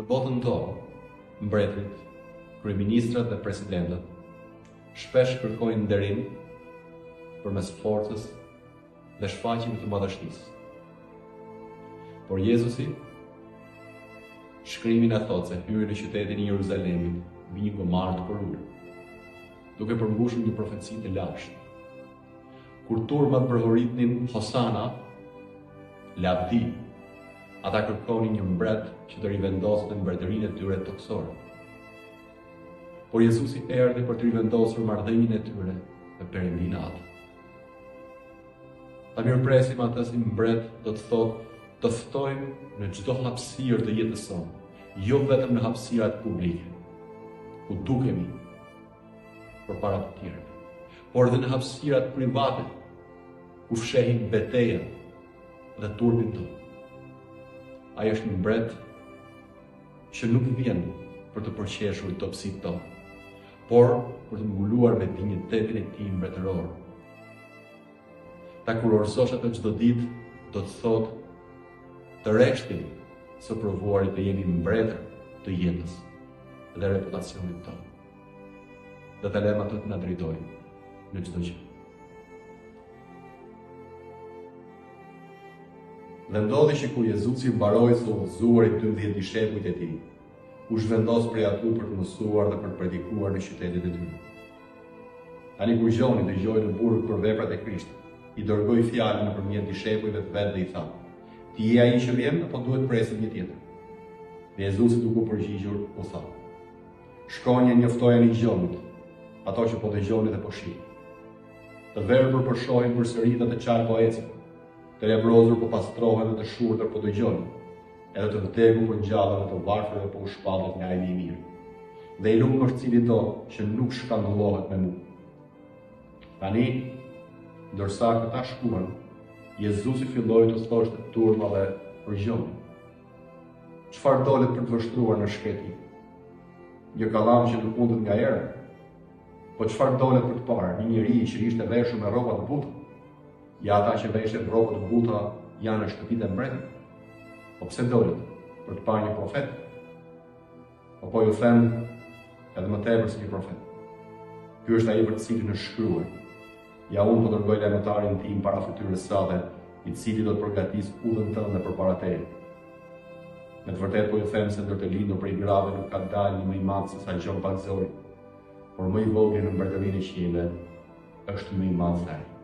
Në botën tonë, mbretërit, kryeministrat dhe presidentët shpesh kërkojnë nderim përmes forcës dhe shfaqjeve të madhështisë. Por Jezusi, shkrimi na thotë se hyri në qytetin e Jeruzalemit mbi një gomarë të përulur, duke përmbushur një profeci të lashtë. Kur turmat përhoritnin Hosana, lavdi, ata kërkonin një mbret që të rivendosë mbretërinë e tyre toksore. Por Jezusi erdhi për të rivendosur marrëdhënien e tyre me Perëndinë atë. Ta mirëpresim atë si mbret, do të thotë, të ftojmë në çdo hapësirë të jetës sonë, jo vetëm në hapësirat publike, ku dukemi përpara të tjerëve, por edhe në hapësirat private, ku fshehim betejën dhe turpin tonë. Ai është një mbret që nuk vjen për të përqeshur topsitë tonë, por për të mbuluar me dinjitetin e tij mbretëror. Ta kurorësosh atë çdo ditë, do të thotë të rreshtini së provuarit të jemi mbretër të jetës dhe reputacionit tonë. Dhe të lëmë atë të na drejtojnë në çdo gjë. Dhe ndodhi që kur Jezusi mbaroi të udhëzuar i 12 dishepujt e tij, u zhvendos prej atu për të mësuar dhe për të predikuar në qytetet e tyre. Tani kur Gjoni dëgjoi në burg për veprat e Krishtit, i dërgoi fjalën nëpërmjet dishepujve të vet dhe i tha: "Ti je ai që vjen apo duhet presim një tjetër?" Dhe Jezusi duke u përgjigjur u tha: "Shkoni e njoftojeni Gjonit, ato që po dëgjoni dhe po shihni. Të verbër po shohin përsëri dhe të qarë po ecin, të leprozur po pastrohen dhe të shurtër po dëgjojnë, edhe të vdekur po ngjallen dhe të varfër po u shpallet nga ajri i mirë. Dhe i lumë është cili do që nuk shkandullohet me mua." Tani, ndërsa këta shkuan, Jezusi filloi të thoshte turmave për Gjonin: "Çfarë dolet për të vështruar në shketi? Një kallam që nuk mundet nga era? Po çfarë dolet për të parë? Një njeri që ishte veshur me rroba të buta? Ja ata që veshin rroba të buta janë në shtëpitë e mbretit? Po pse dolet për të parë një profet? Po ju them edhe më tepër se një profet. Ky është ai për të cilin është shkruar: Ja unë po dërgoj lajmëtarin tim para fytyrës sate, i cili do të përgatisë udhën tënde përpara teje. Me të vërtetë po ju them se ndër të lindur prej grave nuk ka dalë një më i madh se sa Gjon Pagzori, por më i vogël në mbretërinë e qiejve është më i madh se ai."